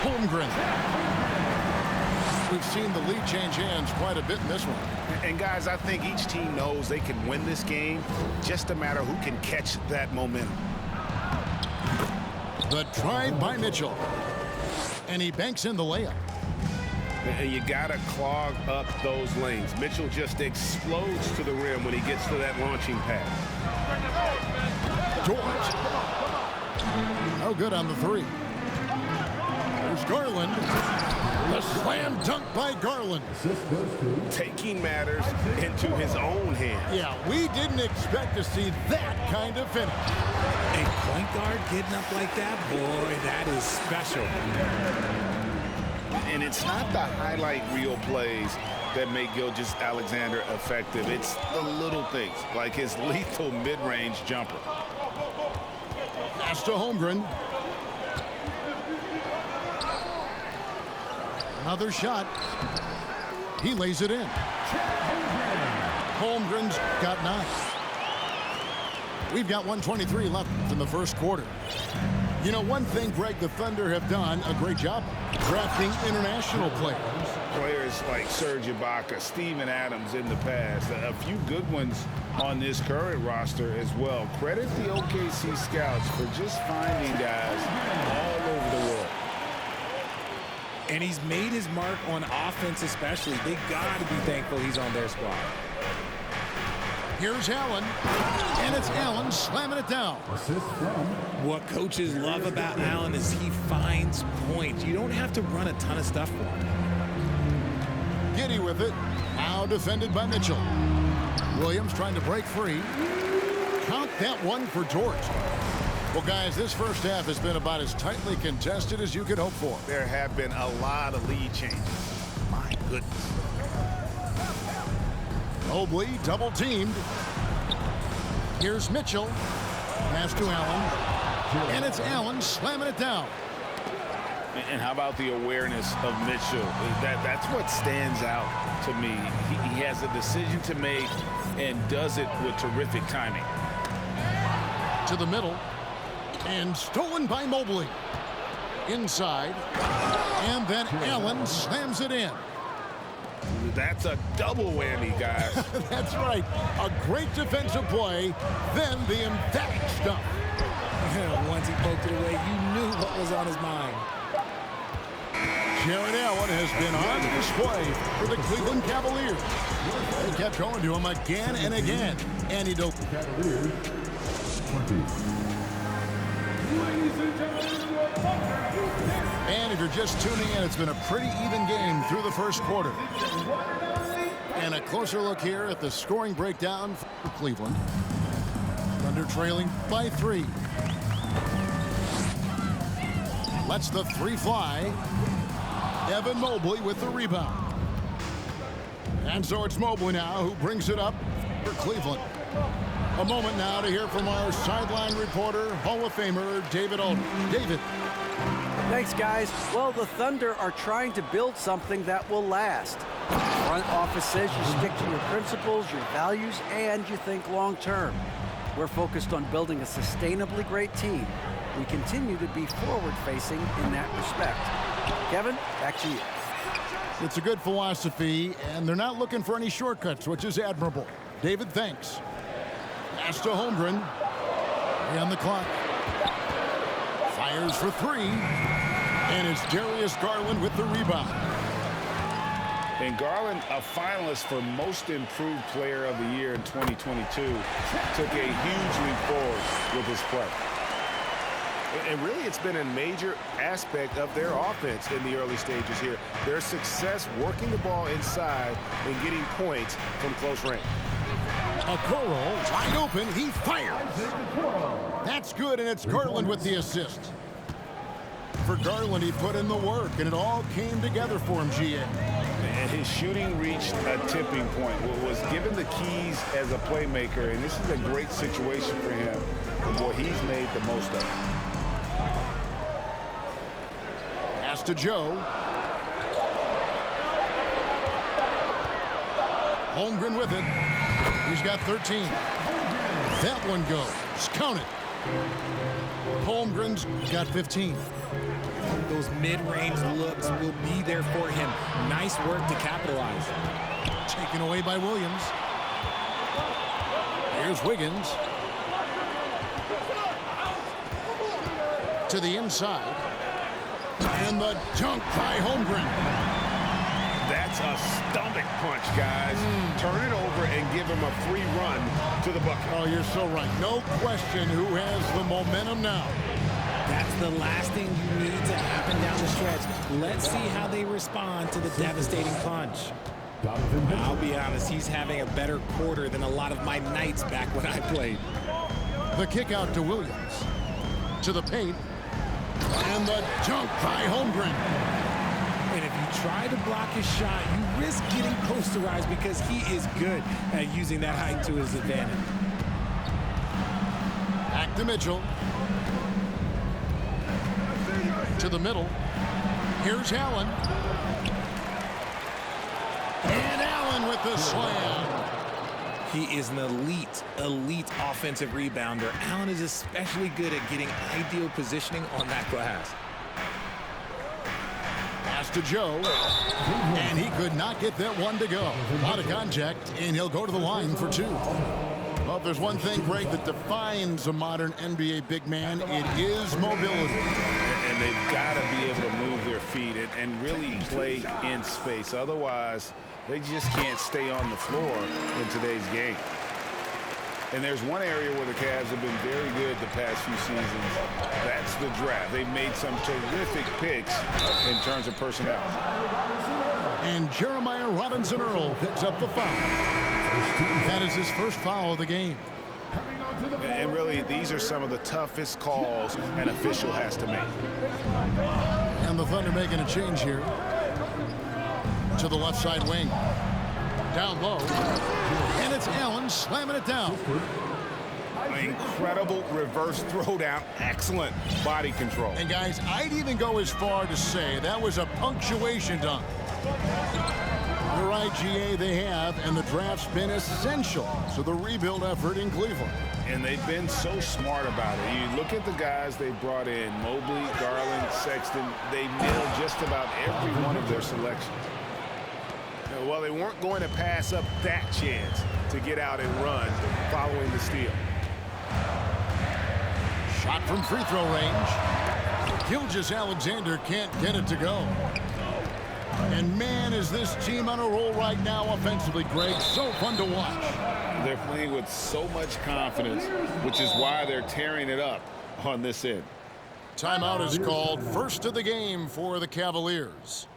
Holmgren. We've seen the lead change hands quite a bit in this one. And guys, I think each team knows they can win this game. Just a matter who can catch that momentum. The drive by Mitchell. And he banks in the layup. And you got to clog up those lanes. Mitchell just explodes to the rim when he gets to that launching pad. George. No good on the three. There's Garland. The slam dunk by Garland. Taking matters into his own hands. Yeah, we didn't expect to see that kind of finish. A point guard getting up like that, boy, that is special. And it's not the highlight reel plays that make Gilgeous-Alexander effective. It's the little things, like his lethal mid-range jumper. Pass to Holmgren. Another shot. He lays it in. Holmgren's got 9. We've got 1:23 left in the first quarter. You know, one thing, Greg, the Thunder have done a great job drafting international players. Players like Serge Ibaka, Steven Adams in the past, a few good ones on this current roster as well. Credit the OKC scouts for just finding guys all over the world. And he's made his mark on offense especially. They got to be thankful he's on their squad. Here's Allen, and it's Allen slamming it down. What coaches love about Allen is he finds points. You don't have to run a ton of stuff for him. Giddy with it. Now defended by Mitchell. Williams trying to break free. Count that one for George. Well, guys, this first half has been about as tightly contested as you could hope for. There have been a lot of lead changes. My goodness. Mobley double teamed. Here's Mitchell. Pass to Allen. And it's Allen slamming it down. And how about the awareness of Mitchell? That's what stands out to me. He has a decision to make and does it with terrific timing. To the middle. And stolen by Mobley. Inside. And then Allen slams it in. That's a double whammy, guys. That's right. A great defensive play, then the emphatic stuff. Once he poked it away, you knew what was on his mind. Jarrett Allen has been on display for the Cleveland Cavaliers. They kept going to him again and again. And he don't. Cavaliers 20. And if you're just tuning in, it's been a pretty even game through the first quarter. And a closer look here at the scoring breakdown for Cleveland. Thunder trailing by 3. Lets the 3 fly. Evan Mobley with the rebound. And so it's Mobley now who brings it up for Cleveland. A moment now to hear from our sideline reporter, Hall of Famer David Aldridge. David. Thanks, guys. Well, the Thunder are trying to build something that will last. The front office says you stick to your principles, your values, and you think long term. We're focused on building a sustainably great team. We continue to be forward-facing in that respect. Kevin, back to you. It's a good philosophy, and they're not looking for any shortcuts, which is admirable. David, thanks. Pass to Holmgren. And the clock. Fires for 3. And it's Darius Garland with the rebound. And Garland, a finalist for Most Improved Player of the Year in 2022, took a huge leap forward with his play. And really, it's been a major aspect of their offense in the early stages here. Their success working the ball inside and getting points from close range. Okoro wide open. He fires. That's good, and it's Garland with the assist. For Garland, he put in the work, and it all came together for him, GA. And his shooting reached a tipping point. Was given the keys as a playmaker, and this is a great situation for him. And boy, he's made the most of it. Pass to Joe. Holmgren with it. He's got 13. That one goes. Count it. Holmgren's got 15. Those mid-range looks will be there for him. Nice work to capitalize. Taken away by Williams. Here's Wiggins. To the inside. And the dunk by Holmgren. That's a stomach punch, guys. Turn it over and give him a free run to the bucket. Oh, you're so right. No question who has the momentum now. That's the last thing you need to happen down the stretch. Let's see how they respond to the devastating punch. I'll be honest, he's having a better quarter than a lot of my nights back when I played. The kick out to Williams. To the paint. And the dunk by Holmgren. And if you try to block his shot, you risk getting posterized because he is good at using that height to his advantage. Back to Mitchell. To the middle. Here's Allen. And Allen with the slam. He is an elite offensive rebounder. Allen is especially good at getting ideal positioning on that glass. Pass to Joe. And he could not get that one to go. Out of contact, and he'll go to the line for two. Well, if there's one thing, Greg, that defines a modern NBA big man, it is mobility. And they've got to be able to move their feet and really play in space. Otherwise, they just can't stay on the floor in today's game. And there's one area where the Cavs have been very good the past few seasons. That's the draft. They've made some terrific picks in terms of personnel. And Jeremiah Robinson-Earl picks up the foul. That is his first foul of the game. And really, these are some of the toughest calls an official has to make. And the Thunder making a change here. To the left side wing. Down low. And it's Allen slamming it down. Incredible reverse throwdown. Excellent body control. And guys, I'd even go as far to say that was a punctuation dunk. You're right, GA, they have, and the draft's been essential to the rebuild effort in Cleveland. And they've been so smart about it. You look at the guys they brought in, Mobley, Garland, Sexton, they nailed just about every one of their selections. Well, they weren't going to pass up that chance to get out and run following the steal. Shot from free throw range. Gilgeous-Alexander can't get it to go. And man, is this team on a roll right now offensively, Greg. So fun to watch. They're playing with so much confidence, which is why they're tearing it up on this end. Timeout is called. First of the game for the Cavaliers.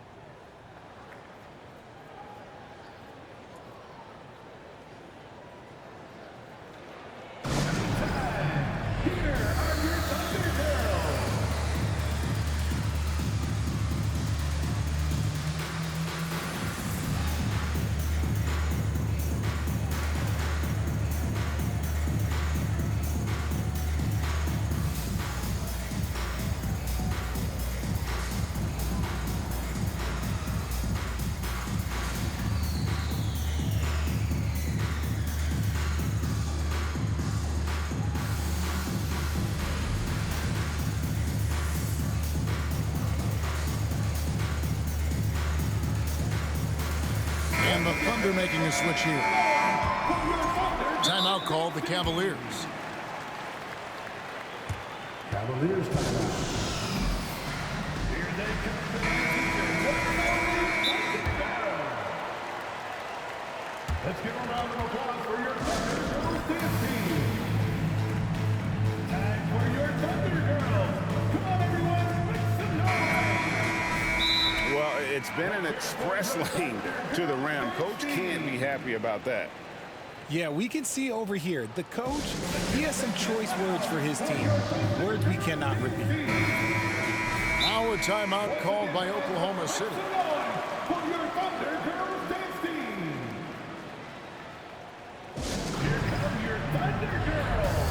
And the Thunder making a switch here. Timeout called the Cavaliers. Cavaliers timeout. Let's give a round of applause for your Thunder Girls team. Time for your Thunder Girls. Come on, everyone, make some noise. Well, it's been an express lane to the rim. Coach can't be happy about that. Yeah, we can see over here, the coach, he has some choice words for his team. Words we cannot repeat. Now a timeout called by Oklahoma City. For your Thunder Girls dance team. Here come your Thunder Girls.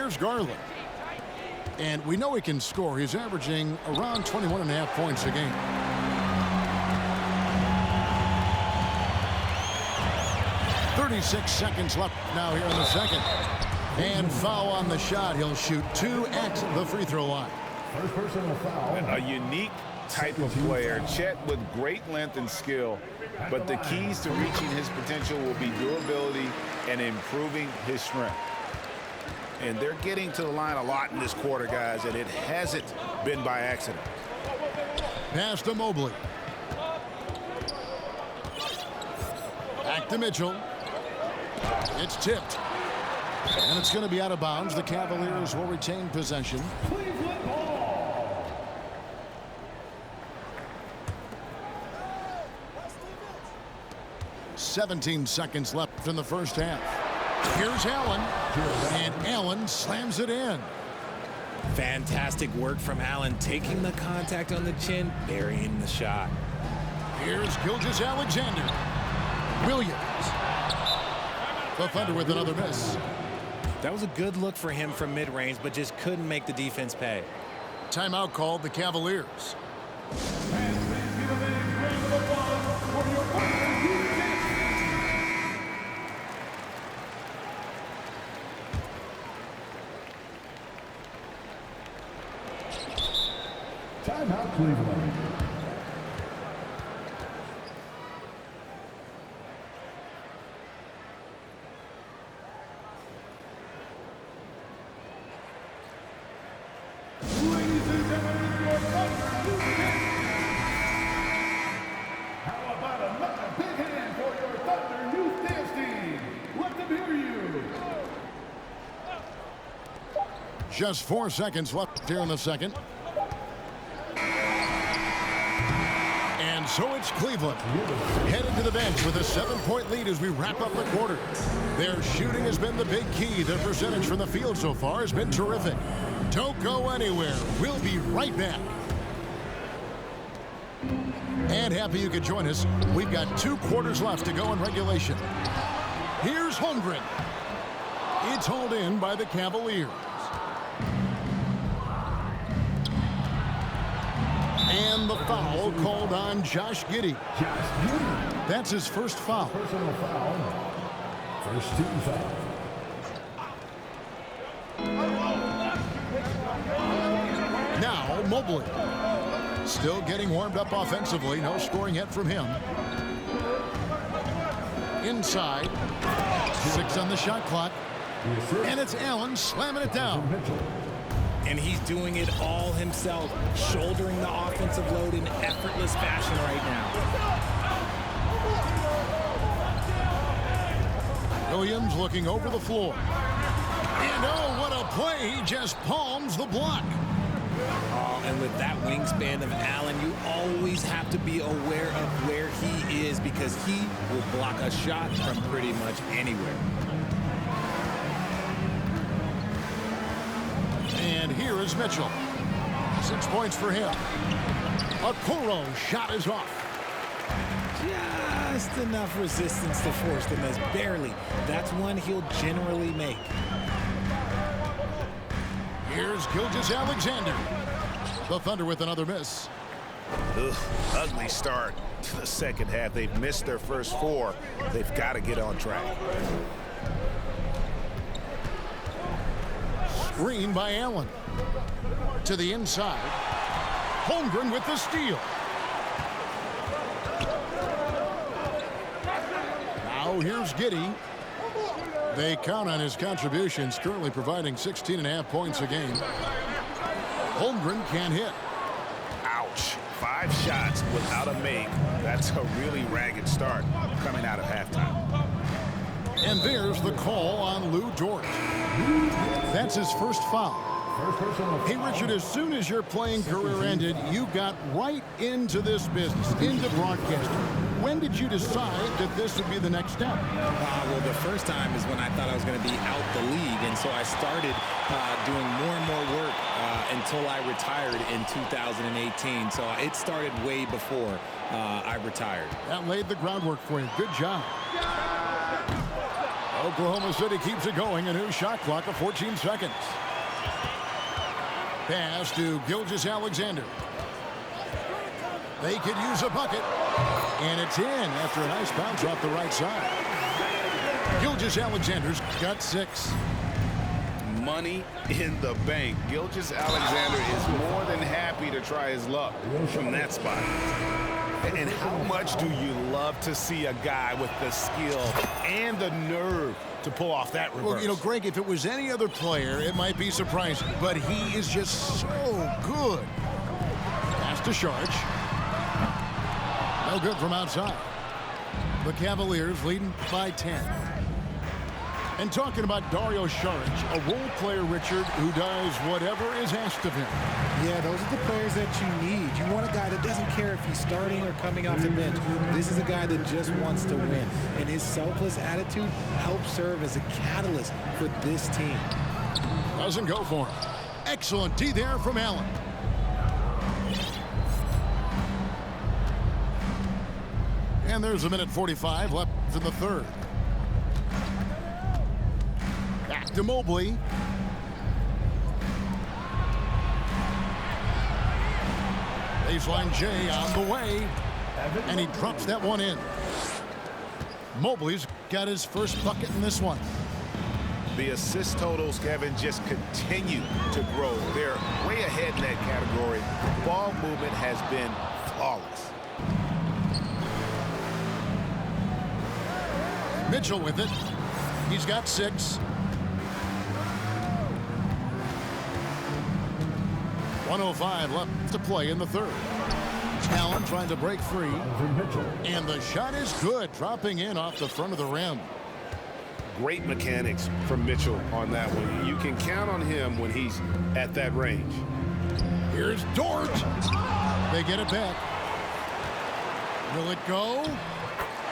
Here's Garland. And we know he can score. He's averaging around 21.5 points a game. .36 seconds left now here in the second. And foul on the shot. He'll shoot 2 at the free throw line. First personal foul. A unique type of player. Chet with great length and skill. But the keys to reaching his potential will be durability and improving his strength. And they're getting to the line a lot in this quarter, guys, and it hasn't been by accident. Pass to Mobley. Back to Mitchell. It's tipped. And it's going to be out of bounds. The Cavaliers will retain possession. Cleveland ball. 17 seconds left in the first half. Here's Allen. And Allen slams it in. Fantastic work from Allen, taking the contact on the chin, burying the shot. Here's Gilgeous-Alexander. Williams. The Thunder with another miss. That was a good look for him from mid-range, but just couldn't make the defense pay. Timeout called the Cavaliers. Timeout, Cleveland. Ladies and gentlemen, your Thunder Youth Dance. How about another big hand for your Thunder Youth Dance team? Let them hear you. Just 4 seconds left here in the second. And so it's Cleveland headed to the bench with a 7-point lead as we wrap up the quarter. Their shooting has been the big key. Their percentage from the field so far has been terrific. Don't go anywhere. We'll be right back. And happy you could join us. We've got 2 quarters left to go in regulation. Here's Holmgren. It's hauled in by the Cavaliers. And the foul called on Josh Giddey. That's his first foul. Personal foul. First team foul. Now Mobley. Still getting warmed up offensively. No scoring yet from him. Inside. 6 on the shot clock. And it's Allen slamming it down. And he's doing it all himself, shouldering the offensive load in effortless fashion right now. Williams looking over the floor. And oh, what a play. He just palms the block. Oh, and with that wingspan of Allen, you always have to be aware of where he is because he will block a shot from pretty much anywhere. And here is Mitchell. 6 points for him. Okoro shot is off. Just enough resistance to force the miss. Barely. That's one he'll generally make. Here's Gilgeous-Alexander. The Thunder with another miss. Ugh, ugly start to the second half. They've missed their first 4. They've got to get on track. Screen by Allen. To the inside. Holmgren with the steal. Now here's Giddey. They count on his contributions, currently providing 16.5 points a game. Holmgren can't hit. Ouch. 5 shots without a make. That's a really ragged start coming out of halftime. And there's the call on Lou Dort. That's his first foul. Hey, Richard, as soon as your playing career ended, you got right into this business, into broadcasting. When did you decide that this would be the next step? Well, the first time is when I thought I was going to be out the league, and so I started doing more and more work until I retired in 2018. So it started way before I retired. That laid the groundwork for you. Good job. Oklahoma City keeps it going. A new shot clock of 14 seconds. Pass to Gilgeous-Alexander. They could use a bucket. And it's in after a nice bounce off the right side. Gilgeous-Alexander's got 6. Money in the bank. Gilgeous-Alexander is more than happy to try his luck from that spot. And how much do you love to see a guy with the skill and the nerve to pull off that reverse? Well, you know, Greg, if it was any other player, it might be surprising. But he is just so good. Pass to Saric. No good from outside. The Cavaliers leading by 10. And talking about Dario Saric, a role player, Richard, who does whatever is asked of him. Yeah, those are the players that you need. You want a guy that doesn't care if he's starting or coming off the bench. This is a guy that just wants to win. And his selfless attitude helps serve as a catalyst for this team. Doesn't go for him. Excellent D there from Allen. And there's 1:45 left in the third. Back to Mobley. Baseline J on the way. And he drops that one in. Mobley's got his first bucket in this one. The assist totals, Kevin, just continue to grow. They're way ahead in that category. Ball movement has been flawless. Mitchell with it. He's got 6. 1:05 left to play in the third. Allen trying to break free. And the shot is good, dropping in off the front of the rim. Great mechanics from Mitchell on that one. You can count on him when he's at that range. Here's Dort. They get it back. Will it go?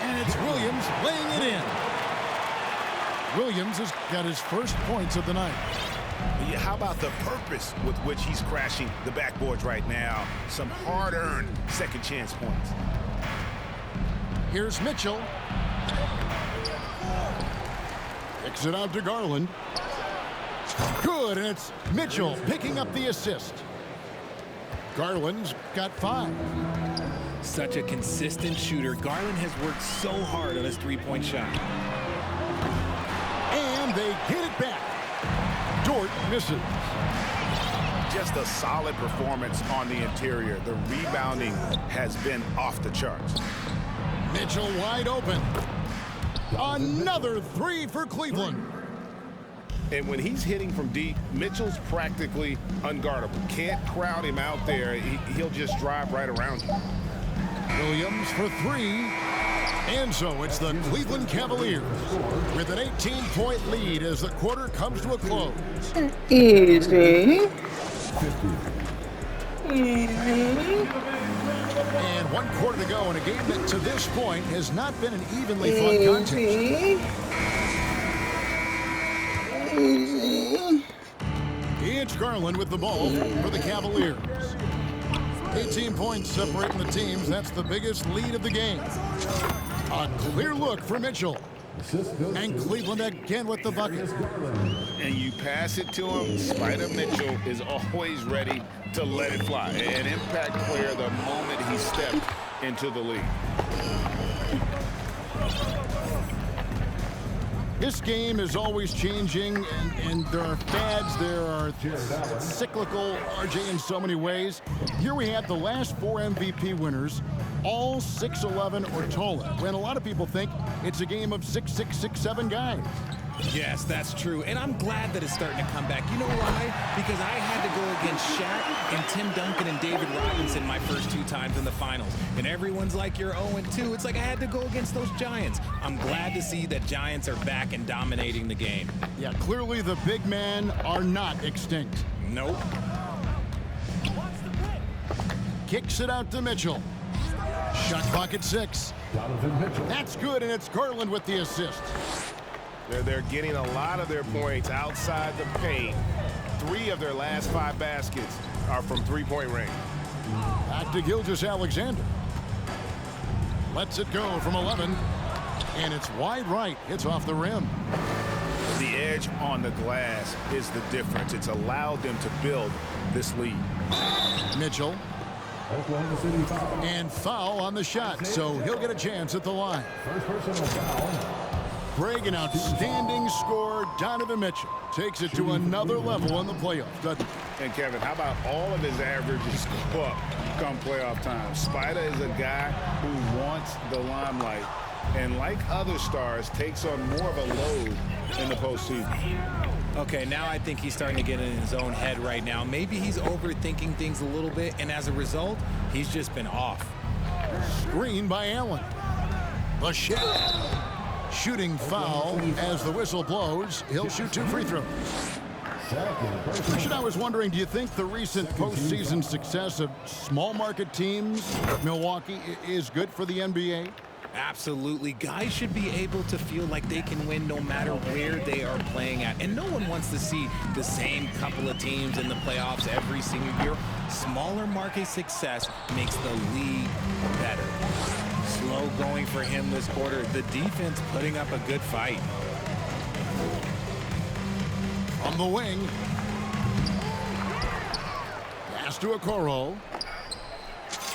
And it's Williams laying it in. Williams has got his first points of the night. Yeah, how about the purpose with which he's crashing the backboards right now? Some hard-earned second chance points. Here's Mitchell. Kicks it out to Garland. Good, and it's Mitchell picking up the assist. Garland's got 5. Such a consistent shooter. Garland has worked so hard on his three-point shot. And they get it back. Dort misses. Just a solid performance on the interior. The rebounding has been off the charts. Mitchell wide open. Another 3 for Cleveland. And when he's hitting from deep, Mitchell's practically unguardable. Can't crowd him out there. He'll just drive right around you. Williams for 3. And so it's the Cleveland Cavaliers with an 18-point lead as the quarter comes to a close. Easy. And 1 quarter to go in a game that to this point has not been an evenly fun contest. It's Garland with the ball for the Cavaliers. 18 points separating the teams. That's the biggest lead of the game. A clear look for Mitchell. And Cleveland again with the bucket. And you pass it to him. Spider Mitchell is always ready to let it fly. An impact player the moment he stepped into the league. This game is always changing, and there are fads, there are cyclical, RJ, in so many ways. Here we have the last 4 MVP winners, all 6'11" or taller, when a lot of people think it's a game of 6'6", 6'7" guys. Yes, that's true. And I'm glad that it's starting to come back. You know why? Because I had to go against Shaq and Tim Duncan and David Robinson my first 2 times in the finals. And everyone's like, you're 0-2. It's like I had to go against those Giants. I'm glad to see that Giants are back and dominating the game. Yeah, clearly the big men are not extinct. Nope. Kicks it out to Mitchell. Shot clock at 6. That's good, and it's Garland with the assist. They're getting a lot of their points outside the paint. 3 of their last 5 baskets are from three-point range. Back to Gilgeous-Alexander. Lets it go from 11. And it's wide right. It's off the rim. The edge on the glass is the difference. It's allowed them to build this lead. Mitchell. And foul on the shot, so he'll get a chance at the line. First personal foul. Greg, an outstanding scorer. Donovan Mitchell takes it to another level in the playoffs, doesn't he? And Kevin, how about all of his averages go up come playoff time? Spider is a guy who wants the limelight, and like other stars, takes on more of a load in the postseason. Okay, now I think he's starting to get in his own head right now. Maybe he's overthinking things a little bit, and as a result, he's just been off. Screen by Allen. The shot. Shooting foul as the whistle blows. He'll shoot 2 free throws. Christian, I was wondering, do you think the recent postseason success of small market teams, Milwaukee, is good for the NBA? Absolutely. Guys should be able to feel like they can win no matter where they are playing at. And no one wants to see the same couple of teams in the playoffs every single year. Smaller market success makes the league better. Slow going for him this quarter. The defense putting up a good fight. From the wing. Pass to Okoro.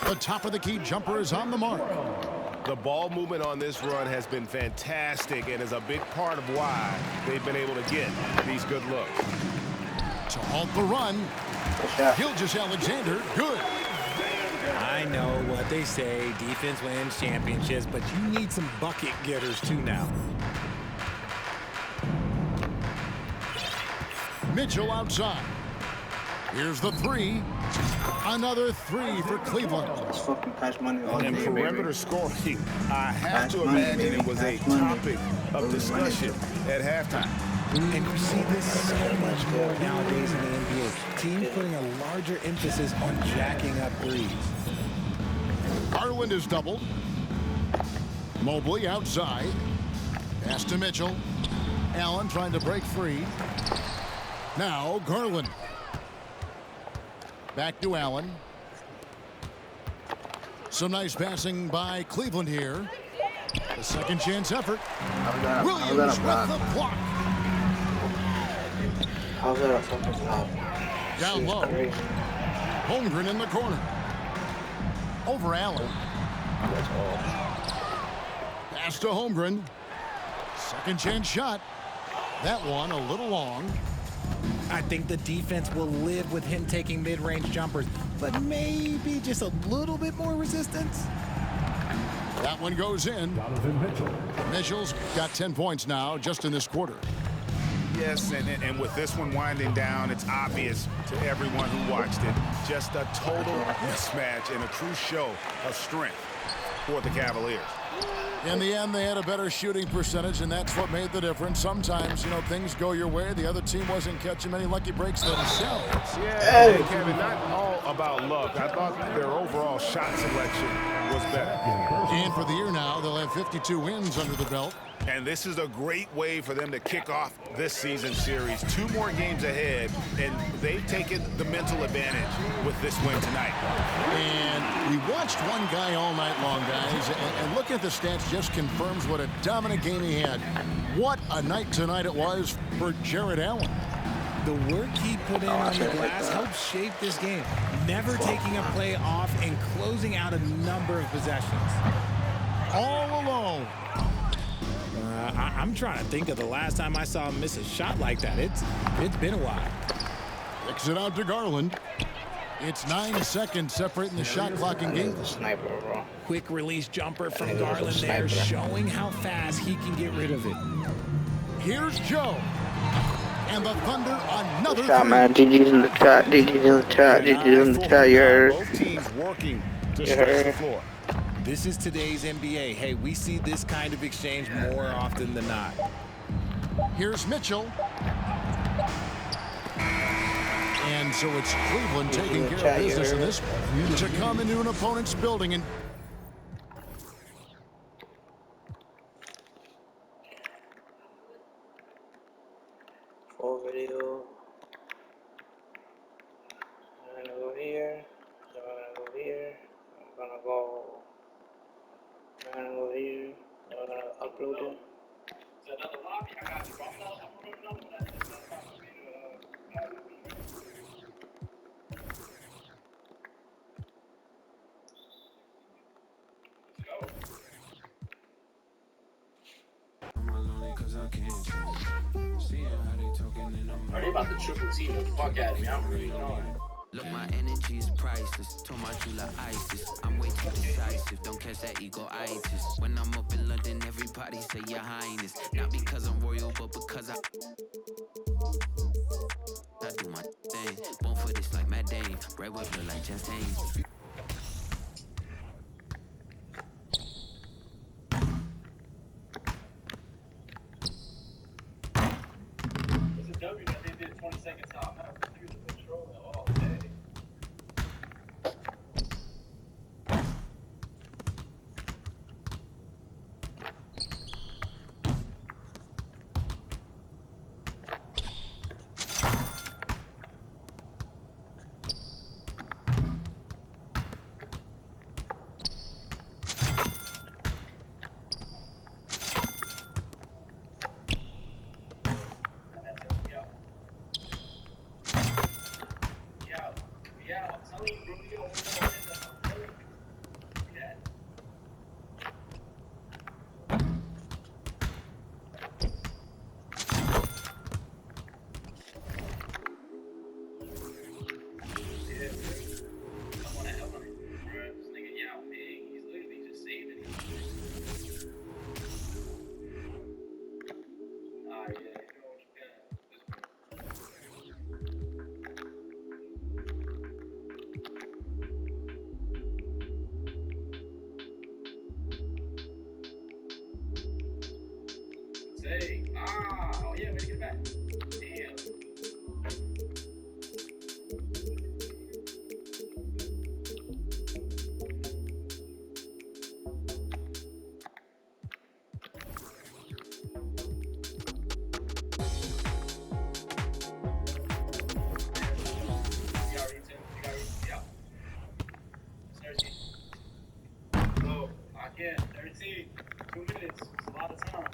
The top of the key jumper is on the mark. The ball movement on this run has been fantastic and is a big part of why they've been able to get these good looks. To halt the run, Gilgeous-Alexander, good. I know what they say, defense wins championships, but you need some bucket getters too now. Mitchell outside. Here's the 3. Another 3 for Cleveland. And perimeter scoring, I have to imagine it was a topic of discussion at halftime. And you see this so much more nowadays in the NBA. Teams putting a larger emphasis on jacking up threes. Garland is doubled. Mobley outside. Pass to Mitchell. Allen trying to break free. Now Garland. Back to Allen. Some nice passing by Cleveland here. The second chance effort. Williams with the block. How's that a fucking foul? Down low. Holmgren in the corner. Over Allen. Pass to Holmgren. Second chance shot. That one a little long. I think the defense will live with him taking mid-range jumpers, but maybe just a little bit more resistance. That one goes in. Donovan Mitchell. Mitchell's got 10 points now just in this quarter. Yes, and with this one winding down, it's obvious to everyone who watched it. Just a total mismatch and a true show of strength for the Cavaliers. In the end, they had a better shooting percentage, and that's what made the difference. Sometimes, things go your way. The other team wasn't catching many lucky breaks themselves. Yeah, Kevin, not all about luck. I thought their overall shot selection was better. And for the year now, they'll have 52 wins under the belt. And this is a great way for them to kick off this season series. 2 more games ahead, and they've taken the mental advantage with this win tonight. And we watched one guy all night long, guys, and looking at the stats just confirms what a dominant game he had. What a night tonight it was for Jarrett Allen. The work he put in on the glass helped shape this game, never taking a play off and closing out a number of possessions. All alone. I'm trying to think of the last time I saw him miss a shot like that. It's been a while. Kicks it out to Garland. It's 9 seconds separating the shot clock and game. Sniper, bro. Quick release jumper from Garland there, showing how fast he can get rid of it. Here's Joe. And the Thunder another Shot, man. GG's in the chat. GG's in the chat. GG's in the chat. You heard. Both teams working to stretch the floor. This is today's NBA. Hey, we see this kind of exchange more often than not. Here's Mitchell. And so it's Cleveland taking care of business in this one to come into an opponent's building and Full video. I'm gonna go here. I'm gonna go here. I'm gonna go here. I'm gonna upload it. Are they about to triple team the fuck out of me? I'm really knowing. Look, my energy is priceless. Told my jeweler ISIS. I'm way too decisive. Don't catch that ego-itis. When I'm up in London, everybody say your highness. Not because I'm royal, but because I do my thing. Born for this like Matt Dane. Red whip look like Chastain. It's a W that they did 20-second time. He was controlling all day. Say, oh yeah, way to get back. Damn. Go. Again, 13. 2 minutes. It's a lot of time.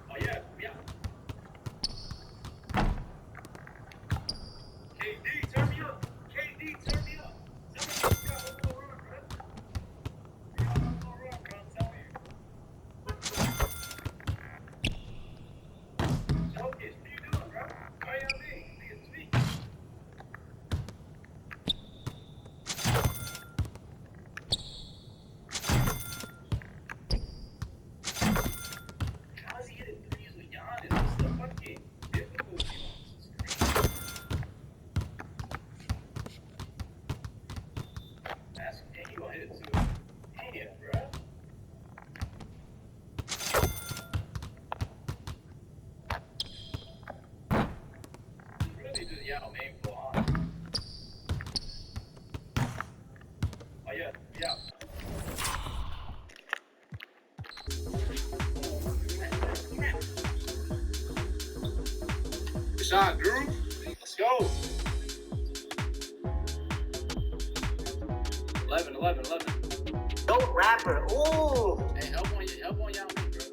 Oh yeah, yeah. KD, turn me up. KD, turn me up. Somebody got one more run, bro. You got one more run, bro. I'm telling you. Focus. What are you doing, bro? Why you on me? Nigga, speak. How is he hitting threes with Giannis? What's the fucking difficulty on this? It's crazy. That's and he gonna hit it too. Damn, bro. It's really just Yao Ming for honest. Oh yeah, yeah. Good shot, Drew. Let's go. 11. Dope rapper. Ooh. Hey, help on Yao Ming, bro.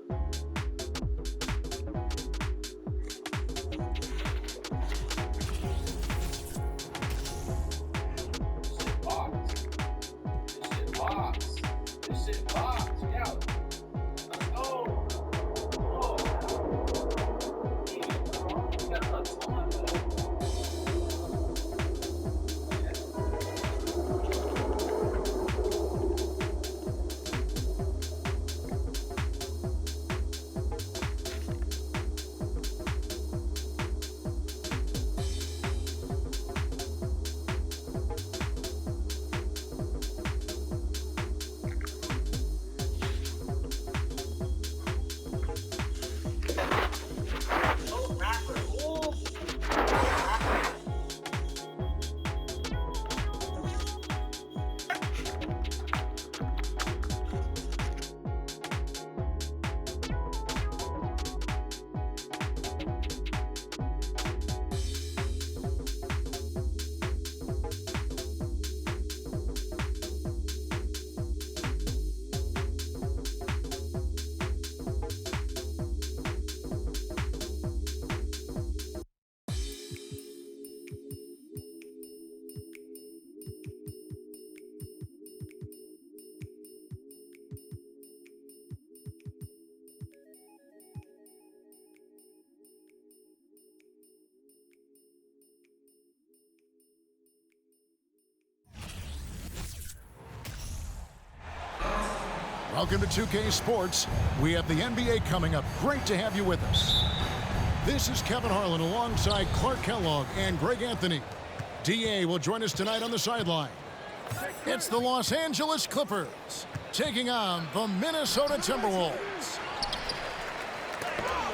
This shit box. Yeah. Let's go. Oh. You got a ton, bro. Welcome to 2K Sports. We have the NBA coming up. Great to have you with us. This is Kevin Harlan alongside Clark Kellogg and Greg Anthony. DA will join us tonight on the sideline. It's the Los Angeles Clippers taking on the Minnesota Timberwolves.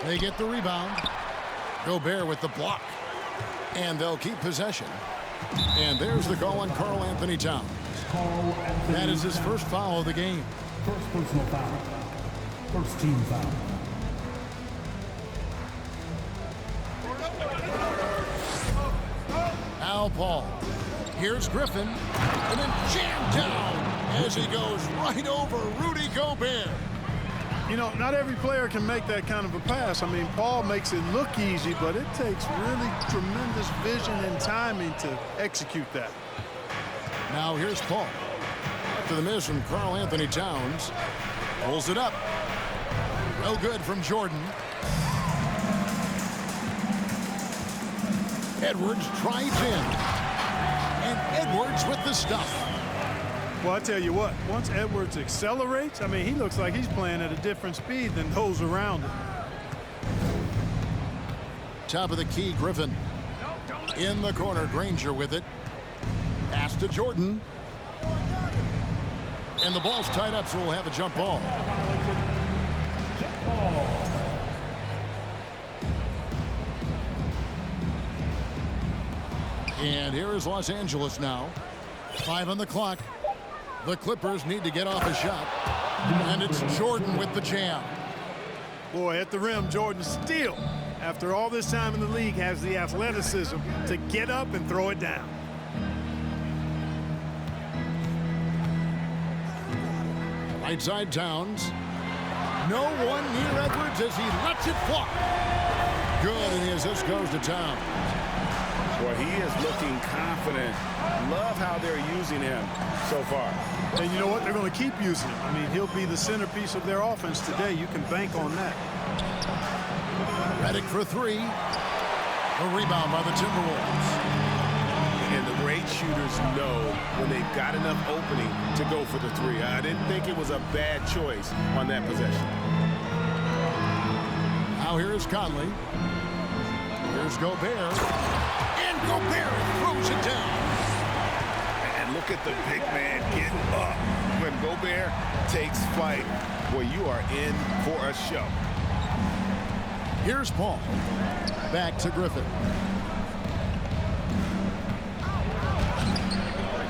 They get the rebound. Gobert with the block. And they'll keep possession. And there's the call on Karl Anthony Towns. That is his first foul of the game. First personal foul. First team foul. Al Paul. Here's Griffin. And then jammed down as he goes right over Rudy Gobert. You know, not every player can make that kind of a pass. I mean, Paul makes it look easy, but it takes really tremendous vision and timing to execute that. Now here's Paul. After the miss from Karl Anthony Towns. Pulls it up. No good from Jordan. Edwards drives in. And Edwards with the stuff. Well, I tell you what, once Edwards accelerates, I mean, he looks like he's playing at a different speed than those around him. Top of the key, Griffin. In the corner, Granger with it. Pass to Jordan. And the ball's tied up, so we'll have a jump ball. And here is Los Angeles now. 5 on the clock. The Clippers need to get off a shot. And it's Jordan with the jam. Boy, at the rim, Jordan still, after all this time in the league, has the athleticism to get up and throw it down. Right side Towns. No one near Edwards as he lets it fly. Good, and the assist goes to Towns. Well, he is looking confident. Love how they're using him so far. And you know what? They're going to keep using him. I mean, he'll be the centerpiece of their offense today. You can bank on that. Redick for three. A rebound by the Timberwolves. And the great shooters know when they've got enough opening to go for the three. I didn't think it was a bad choice on that possession. Now here is Conley. Here's Gobert. And Gobert throws it down. And look at the big man get up. When Gobert takes flight, well, you are in for a show. Here's Paul. Back to Griffin.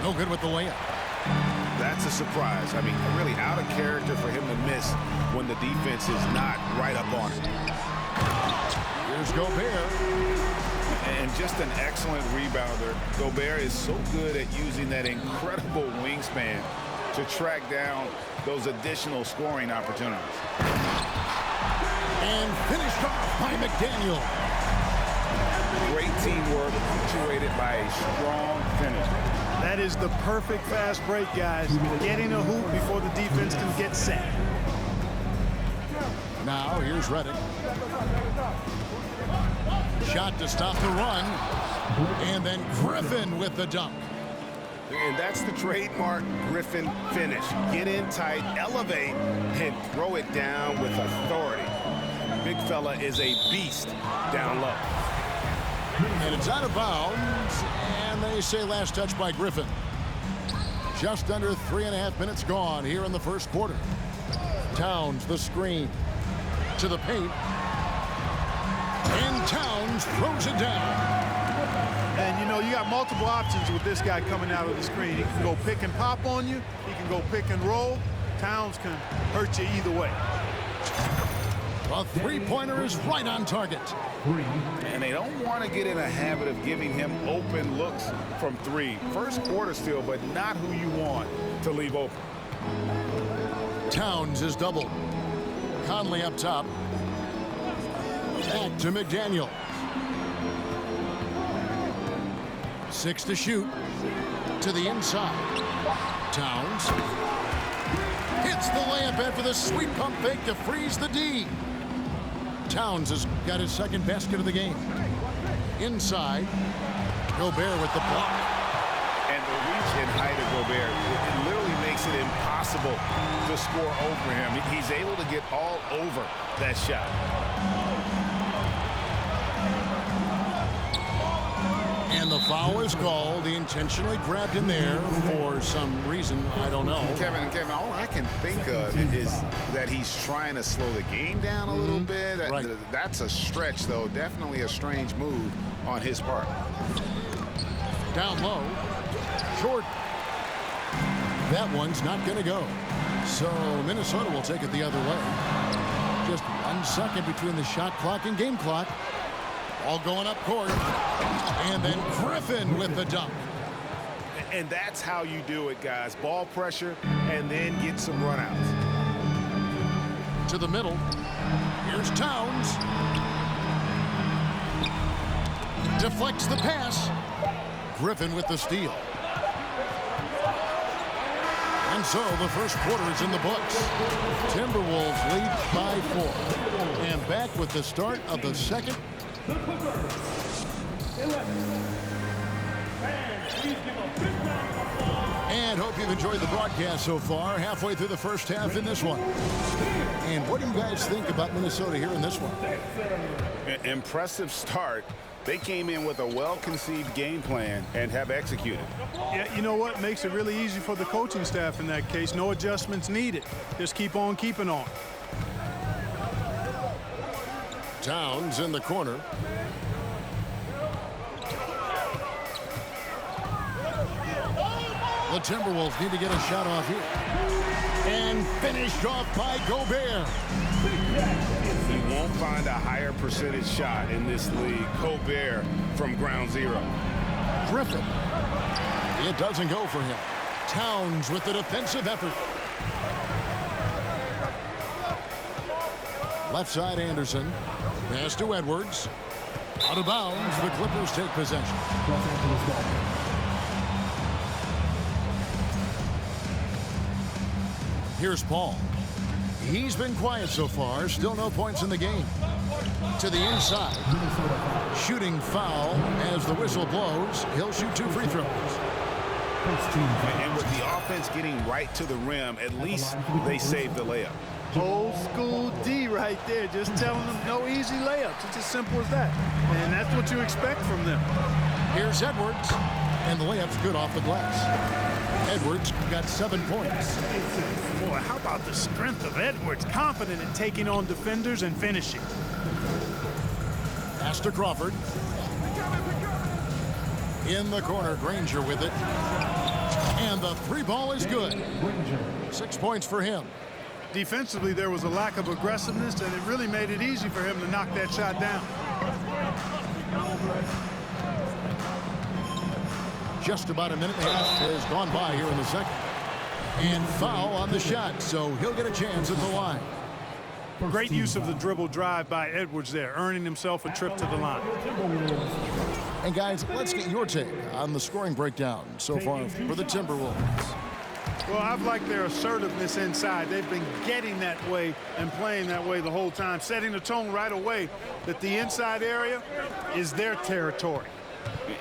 No good with the layup. That's a surprise. I mean, really out of character for him to miss when the defense is not right up on it. Here's Gobert. And just an excellent rebounder. Gobert is so good at using that incredible wingspan to track down those additional scoring opportunities. And finished off by McDaniel. Great teamwork punctuated by a strong finish. That is the perfect fast break, guys. Getting a hoop before the defense can get set. Now here's Redick. Shot to stop the run. And then Griffin with the dunk. And that's the trademark Griffin finish. Get in tight, elevate, and throw it down with authority. Big fella is a beast down low. And it's out of bounds. And they say last touch by Griffin. Just under 3.5 minutes gone here in the first quarter. Towns the screen. To the paint. And Towns throws it down. And, you know, you got multiple options with this guy coming out of the screen. He can go pick and pop on you. He can go pick and roll. Towns can hurt you either way. A three-pointer is right on target. And they don't want to get in a habit of giving him open looks from three. First quarter still, but not who you want to leave open. Towns is doubled. Conley up top. Back to McDaniel. 6 to shoot. To the inside. Towns. Hits the layup after the sweet pump fake to freeze the D. Towns has got his second basket of the game. Inside. Gobert with the block. And the reach and height of Gobert, it literally makes makes it impossible to score over him. He's able to get all over that shot. And the foul is called. He intentionally grabbed him there for some reason. I don't know. Kevin, all I can think of is that he's trying to slow the game down a little bit. Right. That's a stretch, though. Definitely a strange move on his part. Down low. Short. That one's not going to go. So Minnesota will take it the other way. Just 1 second between the shot clock and game clock. All going up court. And then Griffin with the dunk. And that's how you do it, guys. Ball pressure and then get some runouts. To the middle. Here's Towns. Deflects the pass. Griffin with the steal. And so the first quarter is in the books. Timberwolves lead by 4. And back with the start of the second. And hope you've enjoyed the broadcast so far. Halfway through the first half in this one. And what do you guys think about Minnesota here in this one? Impressive start. They came in with a well-conceived game plan and have executed. Yeah, you know what? Makes it really easy for the coaching staff in that case. No adjustments needed. Just keep on keeping on. Towns in the corner. The Timberwolves need to get a shot off here. And finished off by Gobert. You won't find a higher percentage shot in this league. Gobert from ground zero. Griffin. It doesn't go for him. Towns with the defensive effort. Left side Anderson. Pass to Edwards. Out of bounds. The Clippers take possession. Here's Paul. He's been quiet so far. Still no points in the game. To the inside. Shooting foul as the whistle blows. He'll shoot 2 free throws. And with the offense getting right to the rim, at least they saved the layup. Old school D right there. Just telling them no easy layups. It's as simple as that. And that's what you expect from them. Here's Edwards. And the layup's good off the glass. Edwards got 7 points. Boy, how about the strength of Edwards? Confident in taking on defenders and finishing. Pass to Crawford. In the corner, Granger with it. And the 3 ball is good. 6 points for him. Defensively, there was a lack of aggressiveness, and it really made it easy for him to knock that shot down. Just about a minute and a half has gone by here in the second. And foul on the shot, so he'll get a chance at the line. Great use of the dribble drive by Edwards there, earning himself a trip to the line. And guys, let's get your take on the scoring breakdown so far for the Timberwolves. Well, I've liked their assertiveness inside. They've been getting that way and playing that way the whole time, setting the tone right away that the inside area is their territory.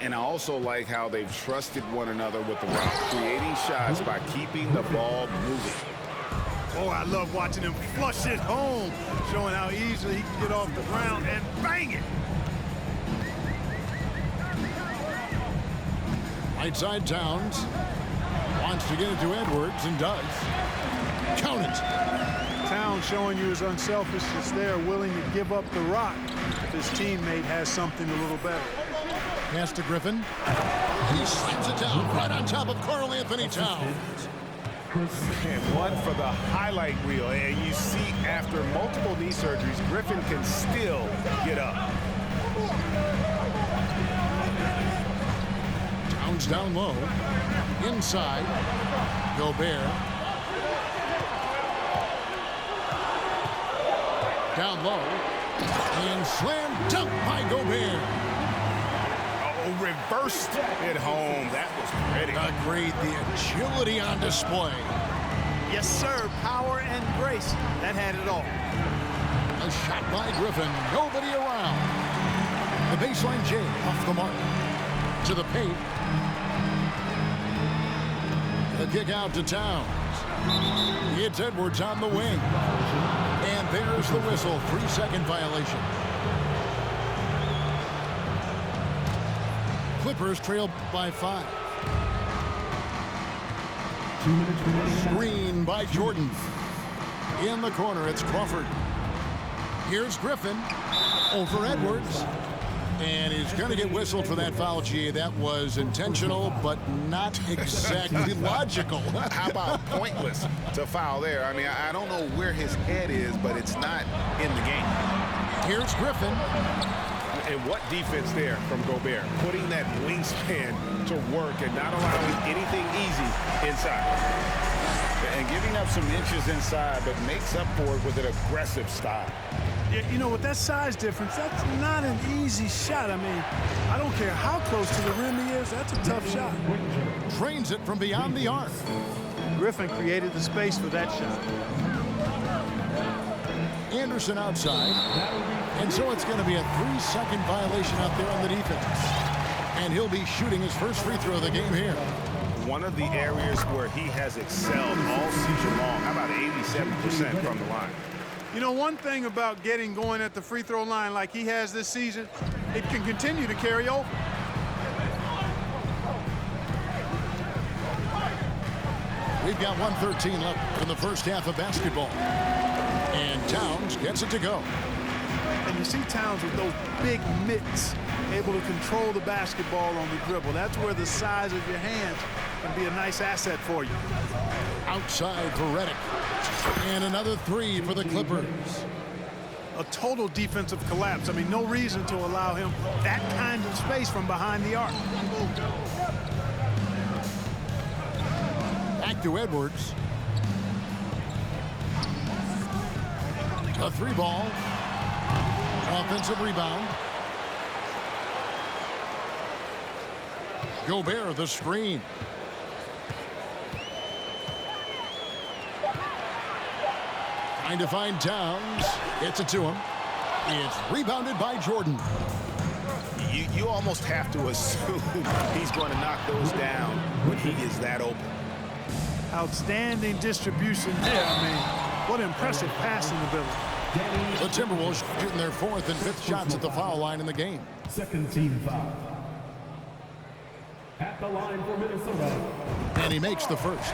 And I also like how they've trusted one another with the rock, creating shots by keeping the ball moving. Oh, I love watching him flush it home, showing how easily he can get off the ground and bang it. Right side Towns. Wants to get it to Edwards and does. Count it. Towns showing you his unselfishness there, willing to give up the rock if his teammate has something a little better. Pass to Griffin. He slams it down right on top of Karl Anthony Towns. And one for the highlight reel. And you see after multiple knee surgeries, Griffin can still get up. Towns down low. Inside. Gobert. Down low. And slam dunk by Gobert. Oh, reversed it home. That was pretty. Agreed. The agility on display. Yes, sir. Power and grace. That had it all. A shot by Griffin. Nobody around. The baseline J off the mark. To the paint. The kick out to Towns. It's Edwards on the wing. And there's the whistle. 3-second violation. Clippers trail by 5. Screen by Jordan. In the corner, it's Crawford. Here's Griffin over Edwards. And he's going to get whistled for that foul, G. That was intentional, but not exactly logical. How about pointless to foul there? I mean, I don't know where his head is, but it's not in the game. Here's Griffin. And what defense there from Gobert, putting that wingspan to work and not allowing anything easy inside. And giving up some inches inside, but makes up for it with an aggressive style. Yeah, you know, with that size difference, that's not an easy shot. I mean, I don't care how close to the rim he is, that's a tough shot. Trains it from beyond the arc. Griffin created the space for that shot. Anderson outside. And so it's going to be a 3-second violation out there on the defense. And he'll be shooting his first free throw of the game here. One of the areas where he has excelled all season long. How about 87% from the line? You know, one thing about getting going at the free throw line like he has this season, it can continue to carry over. We've got 1:13 left in the first half of basketball. And Towns gets it to go. And you see Towns with those big mitts, able to control the basketball on the dribble. That's where the size of your hands can be a nice asset for you. Outside for Redick. And another 3 for the Clippers. A total defensive collapse. I mean, no reason to allow him that kind of space from behind the arc. Back to Edwards. A 3-ball. Offensive rebound. Gobert the screen. Trying to find Towns. Gets it to him. It's rebounded by Jordan. You almost have to assume he's going to knock those down when he is that open. Outstanding distribution there. I mean, what impressive passing ability. The Timberwolves shooting their 4th and 5th shots at the foul line in the game. Second team foul. At the line for Minnesota. And he makes the first.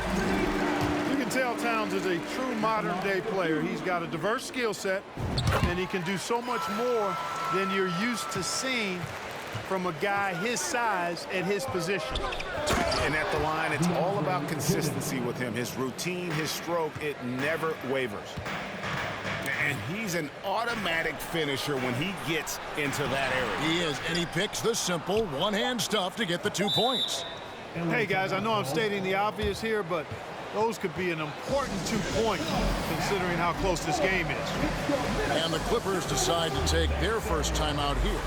You can tell Towns is a true modern-day player. He's got a diverse skill set, and he can do so much more than you're used to seeing from a guy his size at his position. And at the line, it's all about consistency with him. His routine, his stroke, it never wavers. And he's an automatic finisher when he gets into that area. He is, and he picks the simple one-hand stuff to get the 2 points. Hey, guys, I know I'm stating the obvious here, but those could be an important 2 points considering how close this game is. And the Clippers decide to take their first timeout here.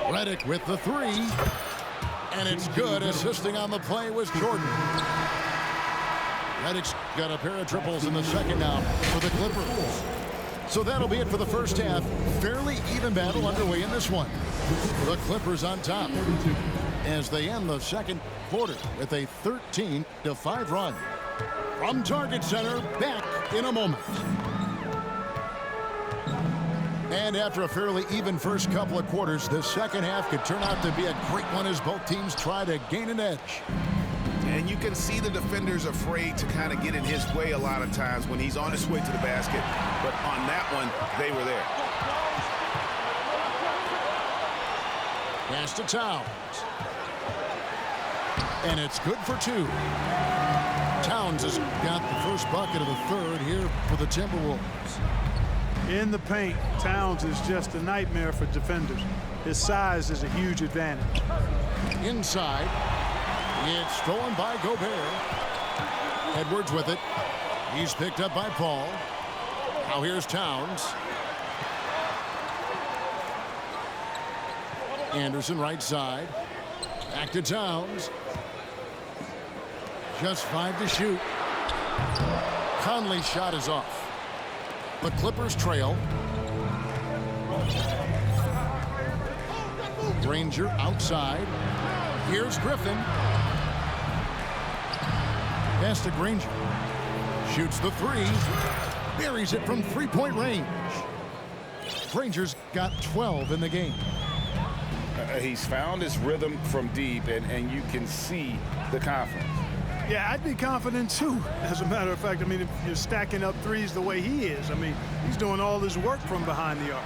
Redick with the 3. And it's good. Assisting on the play was Jordan. Redick's got a pair of triples in the second now for the Clippers. So that'll be it for the first half. Fairly even battle underway in this one. The Clippers on top as they end the second quarter with a 13-5 run. From Target Center, back in a moment. And after a fairly even first couple of quarters, the second half could turn out to be a great one as both teams try to gain an edge. And you can see the defenders afraid to kind of get in his way a lot of times when he's on his way to the basket. But on that one, they were there. Pass to Towns. And it's good for two. Towns has got the first bucket of the third here for the Timberwolves. In the paint, Towns is just a nightmare for defenders. His size is a huge advantage. Inside, it's stolen by Gobert. Edwards with it. He's picked up by Paul. Now here's Towns. Anderson right side. Back to Towns. Just 5 to shoot. Conley's shot is off. The Clippers trail. Granger outside. Here's Griffin. Pass to Granger. Shoots the three. Buries it from three-point range. Granger's got 12 in the game. He's found his rhythm from deep, and you can see the confidence. Yeah, I'd be confident too. As a matter of fact, I mean, if you're stacking up threes the way he is, I mean, he's doing all his work from behind the arc.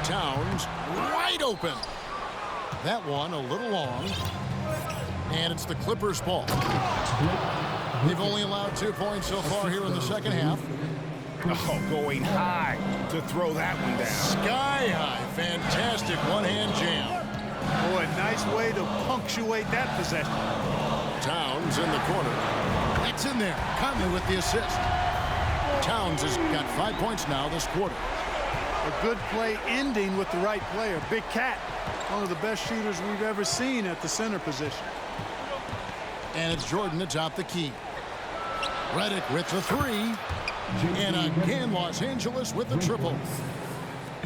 Towns wide open. That one a little long. And it's the Clippers' ball. They've only allowed 2 points so far here in the second half. Oh, going high to throw that one down. Sky high. Fantastic one-hand jam. Boy, nice way to punctuate that possession. Towns in the corner. That's in there. Conley with the assist. Towns has got 5 points now this quarter. A good play ending with the right player. Big Cat, one of the best shooters we've ever seen at the center position. And it's Jordan atop the key. Redick with the three. And again, Los Angeles with the triple.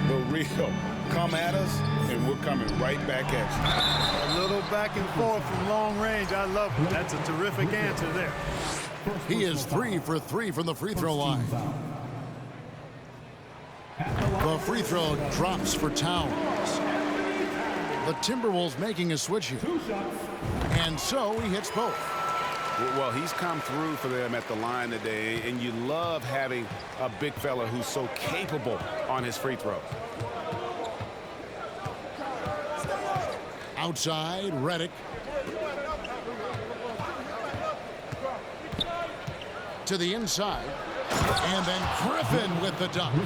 The real. Come at us, and we're coming right back at you. A little back and forth from long range. I love it. That's a terrific answer there. He is 3 for 3 from the free throw line. The free throw drops for Towns. The Timberwolves making a switch here. And so he hits both. Well, he's come through for them at the line today, and you love having a big fella who's so capable on his free throw. Outside, Redick. To the inside. And then Griffin with the dunk.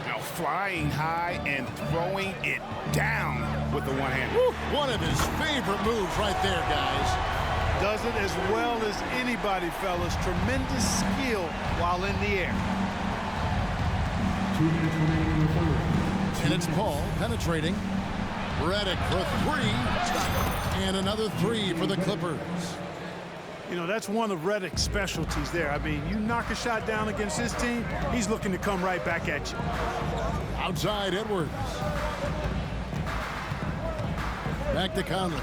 Now flying high and throwing it down with the one hand. One of his favorite moves right there, guys. Does it as well as anybody, fellas. Tremendous skill while in the air. And it's Paul penetrating. Redick for three. And another three for the Clippers. You know, that's one of Redick's specialties there. I mean, you knock a shot down against his team, he's looking to come right back at you. Outside, Edwards. Back to Conley.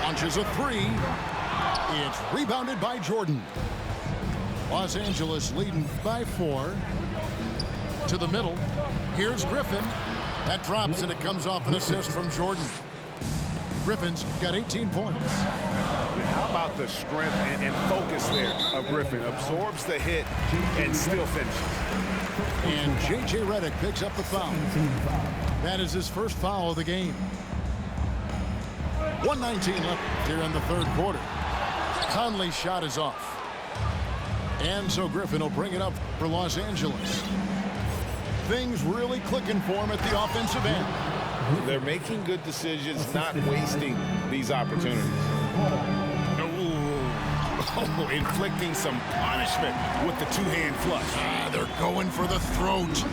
Launches a three. It's rebounded by Jordan. Los Angeles leading by 4. To the middle. Here's Griffin. That drops and it comes off an assist from Jordan. Griffin's got 18 points. How about the strength and focus there of Griffin? Absorbs the hit and still finishes. And J.J. Redick picks up the foul. That is his first foul of the game. 1:19 left here in the third quarter. Conley's shot is off. And so Griffin will bring it up for Los Angeles. Things really clicking for him at the offensive end. They're making good decisions, not wasting these opportunities. Oh, inflicting some punishment with the two-hand flush. They're going for the throat.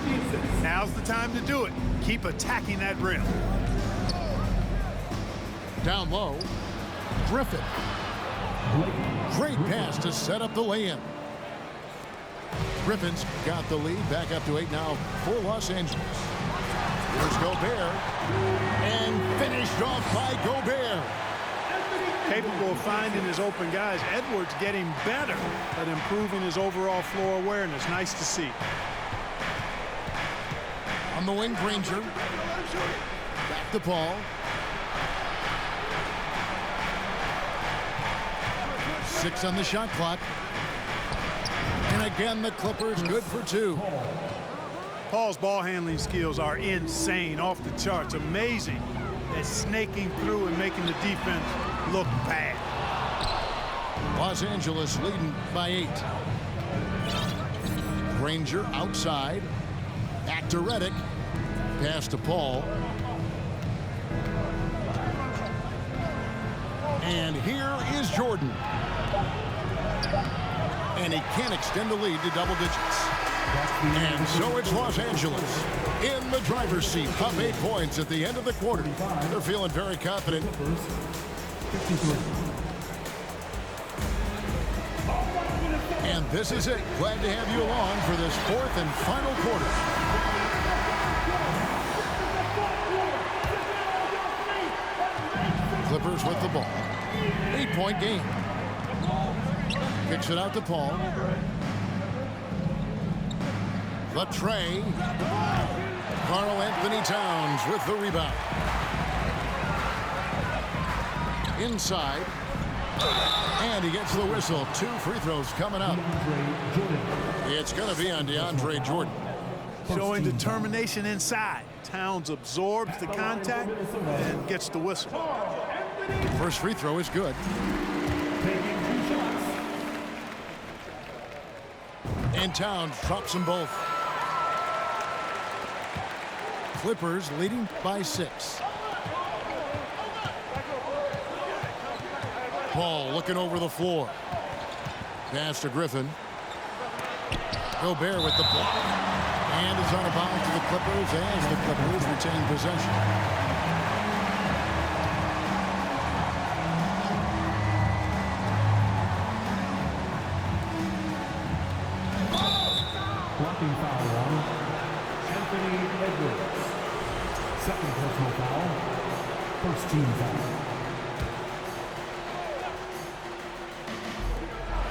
Now's the time to do it. Keep attacking that rim. Down low, Griffin. Great pass to set up the lay-in. Griffin's got the lead, back up to 8 now for Los Angeles. Here's Gobert, and finished off by Gobert. Capable of finding his open guys. Edwards getting better at improving his overall floor awareness. Nice to see. On the wing, Granger. Back to Paul. 6 on the shot clock. And again, the Clippers good for 2. Paul's ball handling skills are insane, off the charts. Amazing at snaking through and making the defense look bad. Los Angeles leading by 8. Granger outside. Back to Redick. Pass to Paul. And here is Jordan. And he can't extend the lead to double digits. And so it's Los Angeles in the driver's seat, up 8 points at the end of the quarter. They're feeling very confident. And this is it. Glad to have you along for this 4th and final quarter. Clippers with the ball. 8-point game. Kicks it out to Paul. The tray. Karl-Anthony Towns with the rebound. Inside. And he gets the whistle. 2 free throws coming up. It's going to be on DeAndre Jordan. Showing determination inside. Towns absorbs the contact and gets the whistle. First free throw is good. And Towns drops them both. Clippers leading by 6. Paul looking over the floor. Pass to Griffin. Gobert with the block. And it's out of bounds to the Clippers as the Clippers retain possession. Blocking foul on Anthony Edwards. Second personal foul. First team foul.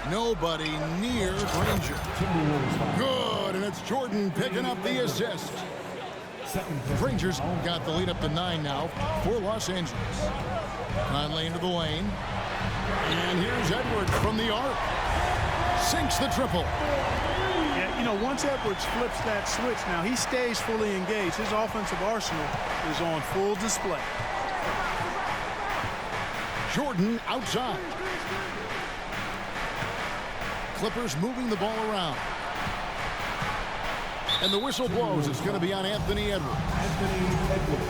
Nobody near Granger. Good, and it's Jordan picking up the assist. Granger's got the lead up to 9 now for Los Angeles. Conley into the lane. And here's Edwards from the arc. Sinks the triple. Yeah, you know, once Edwards flips that switch, now he stays fully engaged. His offensive arsenal is on full display. Jordan outside. Clippers moving the ball around. And the whistle blows. It's going to be on Anthony Edwards.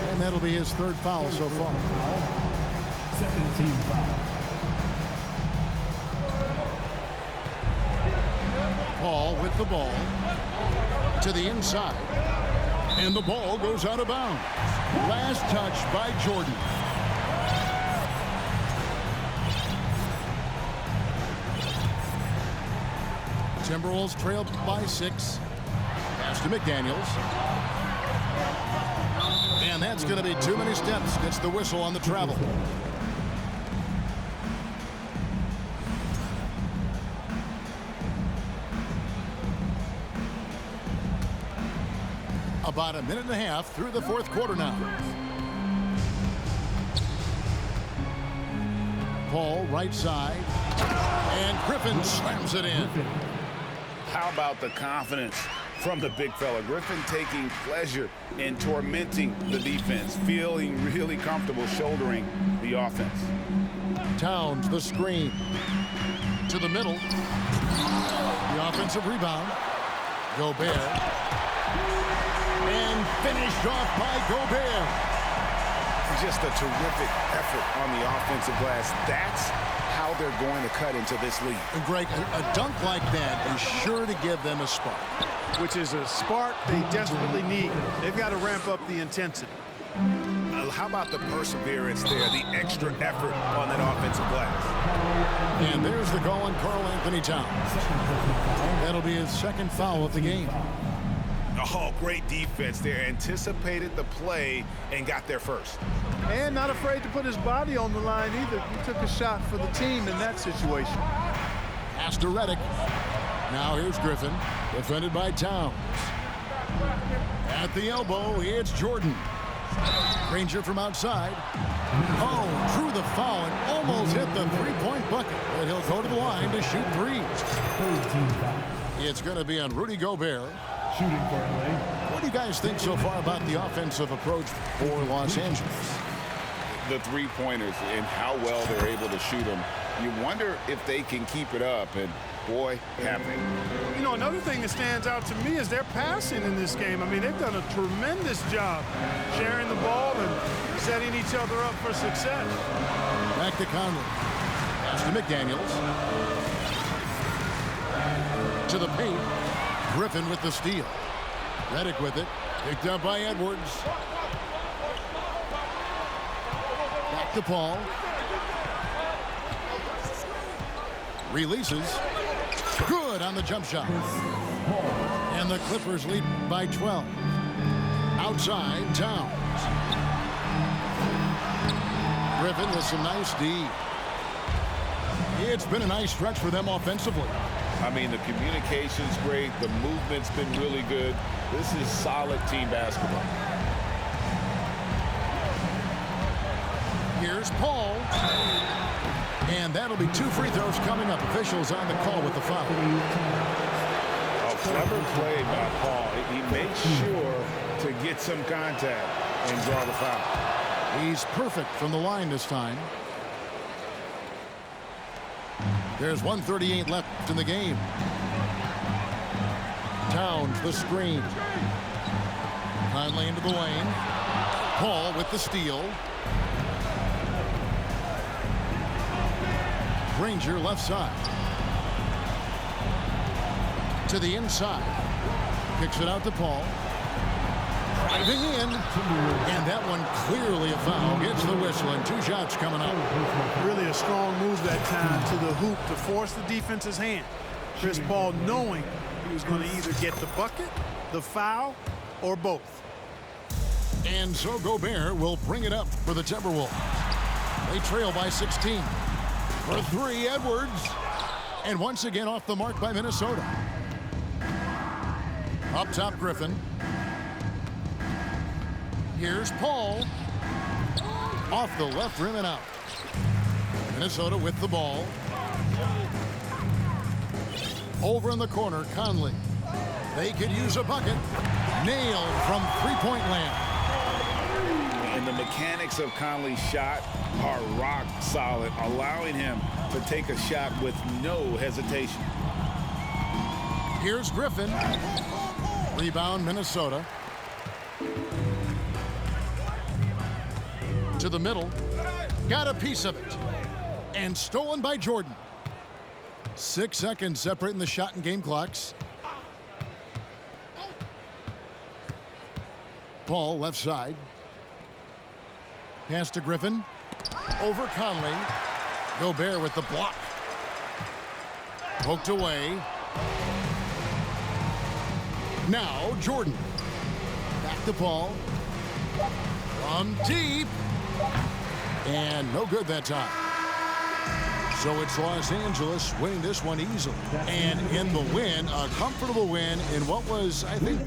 And that'll be his 3rd foul so far. Second team foul. Paul with the ball to the inside. And the ball goes out of bounds. Last touch by Jordan. Timberwolves trail by 6. Pass to McDaniels. And that's going to be too many steps. Gets the whistle on the travel. About a minute and a half through the 4th quarter now. Paul right side. And Griffin slams it in. How about the confidence from the big fella? Griffin taking pleasure in tormenting the defense, feeling really comfortable shouldering the offense. Towns, the screen. To the middle. The offensive rebound. Gobert. And finished off by Gobert. Just a terrific effort on the offensive glass. That's how they're going to cut into this lead. And Greg, a dunk like that is sure to give them a spark. Which is a spark they desperately need. They've got to ramp up the intensity. A how about the perseverance there, the extra effort on that offensive glass? And there's the call on Karl Anthony Towns. That'll be his second foul of the game. Oh, great defense there. Anticipated the play and got there first. And not afraid to put his body on the line either. He took a shot for the team in that situation. Pass to Redick. Now here's Griffin, defended by Towns. At the elbow, it's Jordan. Granger from outside. Oh, drew the foul and almost hit the three-point bucket. But he'll go to the line to shoot threes. It's going to be on Rudy Gobert. Shooting for LA. What do you guys think so far about the offensive approach for Los Angeles? The three-pointers and how well they're able to shoot them. You wonder if they can keep it up, and boy, have they. You know, another thing that stands out to me is their passing in this game. I mean, they've done a tremendous job sharing the ball and setting each other up for success. Back to Conley. Pass to McDaniels. To the paint. Griffin with the steal. Redick with it. Picked up by Edwards. Back to Paul. Releases. Good on the jump shot. And the Clippers lead by 12. Outside, Towns. Griffin with some nice D. It's been a nice stretch for them offensively. I mean, the communication's great. The movement's been really good. This is solid team basketball. Here's Paul. And that'll be 2 free throws coming up. Officials on the call with the foul. A clever play by Paul. He makes sure to get some contact and draw the foul. He's perfect from the line this time. There's 1:38 left in the game. Towns the screen. Conley into the lane. Paul with the steal. Granger left side. To the inside. Kicks it out to Paul. Driving in. And that one clearly a foul. Gets the whistle and 2 shots coming up. Really a strong move that time to the hoop to force the defense's hand. Chris Paul knowing he was going to either get the bucket, the foul, or both. And so Gobert will bring it up for the Timberwolves. They trail by 16. For 3, Edwards. And once again off the mark by Minnesota. Up top, Griffin. Here's Paul. Off the left rim and out. Minnesota with the ball. Over in the corner, Conley. They could use a bucket. Nailed from three-point land. And the mechanics of Conley's shot are rock solid, allowing him to take a shot with no hesitation. Here's Griffin. Rebound, Minnesota. To the middle. Got a piece of it. And stolen by Jordan. 6 seconds separating the shot and game clocks. Paul left side. Pass to Griffin. Over Conley. Gobert with the block. Poked away. Now Jordan. Back to Paul. From deep. And no good that time. So it's Los Angeles winning this one easily. And in the win, a comfortable win in what was, I think,